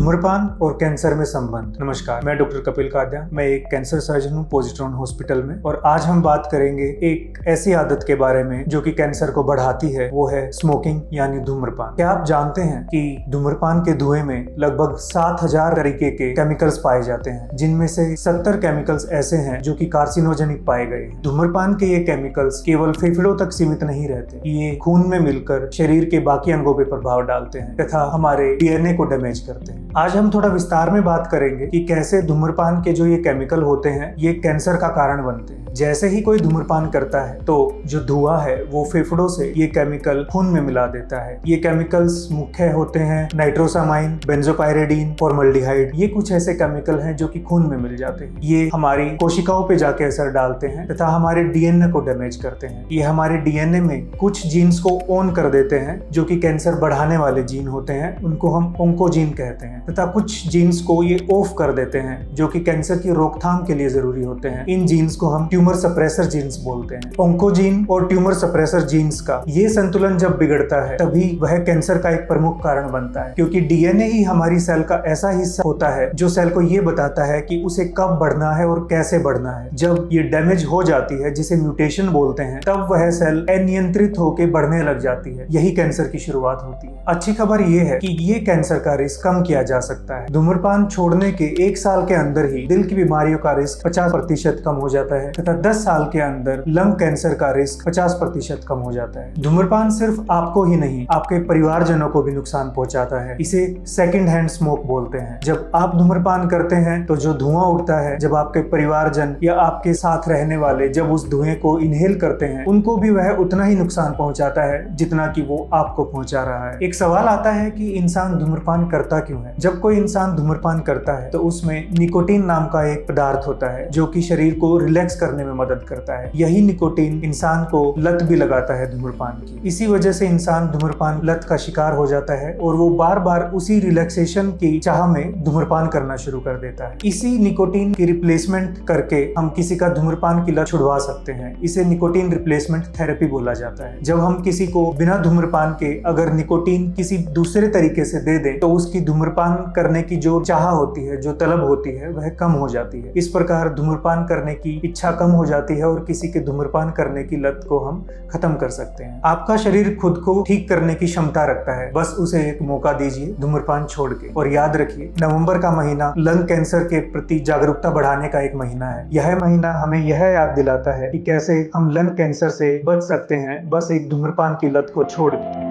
धूम्रपान और कैंसर में संबंध। नमस्कार, मैं डॉक्टर कपिल काद्या। मैं एक कैंसर सर्जन हूँ पोजिट्रॉन हॉस्पिटल में, और आज हम बात करेंगे एक ऐसी आदत के बारे में जो कि कैंसर को बढ़ाती है। वो है स्मोकिंग यानी धूम्रपान। क्या आप जानते हैं कि धूम्रपान के धुएं में लगभग 7000 तरीके के केमिकल्स पाए जाते हैं, जिनमें से 70 केमिकल्स ऐसे हैं जो कि कार्सिनोजेनिक पाए गए हैं। धूम्रपान के ये केमिकल्स केवल फेफड़ों तक सीमित नहीं रहते, ये खून में मिलकर शरीर के बाकी अंगों पर प्रभाव डालते हैं तथा हमारे डीएनए को डैमेज करते हैं। आज हम थोड़ा विस्तार में बात करेंगे कि कैसे धूम्रपान के जो ये केमिकल होते हैं ये कैंसर का कारण बनते हैं। जैसे ही कोई धूम्रपान करता है तो जो धुआं है वो फेफड़ों से ये केमिकल खून में मिला देता है। ये केमिकल्स मुख्य होते हैं नाइट्रोसामाइन, बेंजोपायरिडीन, फॉर्मल्डिहाइड। ये कुछ ऐसे केमिकल हैं जो कि खून में मिल जाते हैं। ये हमारी कोशिकाओं पे जाके असर डालते हैं तथा हमारे डीएनए को डैमेज करते हैं। ये हमारे डीएनए में कुछ जीन्स को ऑन कर देते हैं जो कि कैंसर बढ़ाने वाले जीन होते हैं, उनको हम ओंकोजीन कहते हैं, तथा कुछ जीन्स को ये ऑफ कर देते हैं जो कि कैंसर की रोकथाम के लिए जरूरी होते हैं। इन जीन्स को हम ट्यूमर सप्रेसर जीन्स बोलते हैं। ओंकोजीन और ट्यूमर सप्रेसर जीन्स का ये संतुलन जब बिगड़ता है तभी वह कैंसर का एक प्रमुख कारण बनता है, क्योंकि डीएनए ही हमारी सेल का ऐसा हिस्सा होता है जो सेल को ये बताता है कि उसे कब बढ़ना है और कैसे बढ़ना है। जब ये डैमेज हो जाती है, जिसे म्यूटेशन बोलते हैं, तब वह सेल अनियंत्रित होकर बढ़ने लग जाती है। यही कैंसर की शुरुआत होती है। अच्छी खबर ये है कि ये कैंसर का रिस्क कम किया जा सकता है। धूम्रपान छोड़ने के 1 साल के अंदर ही दिल की बीमारियों का रिस्क 50% कम हो जाता है तथा 10 साल के अंदर लंग कैंसर का रिस्क 50% कम हो जाता है। धूम्रपान सिर्फ आपको ही नहीं, आपके परिवारजनों को भी नुकसान पहुंचाता है। इसे सेकंड हैंड स्मोक बोलते हैं। जब आप धूम्रपान करते हैं तो जो धुआं उठता है, जब आपके परिवारजन या आपके साथ रहने वाले जब उस धुएं को इनहेल करते हैं, उनको भी वह उतना ही नुकसान पहुंचाता है जितना कि वो आपको पहुंचा रहा है। एक सवाल आता है कि इंसान धूम्रपान करता क्यों है? जब कोई इंसान धूम्रपान करता है तो उसमें निकोटीन नाम का एक पदार्थ होता है जो कि शरीर को रिलैक्स करने में मदद करता है। यही निकोटीन इंसान को लत भी लगाता है धूम्रपान की। इसी वजह से इंसान धूम्रपान लत का शिकार हो जाता है और वो बार बार उसी रिलैक्सेशन की चाह में धूम्रपान करना शुरू कर देता है। इसी निकोटीन की रिप्लेसमेंट करके हम किसी का धूम्रपान की लत छुड़वा सकते हैं। इसे निकोटीन रिप्लेसमेंट थेरेपी बोला जाता है। जब हम किसी को बिना धूम्रपान के अगर निकोटीन किसी दूसरे तरीके से दे दें तो उसकी धूम्रपान करने की जो चाह होती है, जो तलब होती है, वह कम हो जाती है। इस प्रकार धूम्रपान करने की इच्छा कम हो जाती है और किसी के धूम्रपान करने की लत को हम खत्म कर सकते हैं। आपका शरीर खुद को ठीक करने की क्षमता रखता है, बस उसे एक मौका दीजिए धूम्रपान छोड़ के। और याद रखिए, नवंबर का महीना लंग कैंसर के प्रति जागरूकता बढ़ाने का एक महीना है। यह महीना हमें यह याद दिलाता है कि कैसे हम लंग कैंसर से बच सकते हैं, बस एक धूम्रपान की लत को छोड़ के।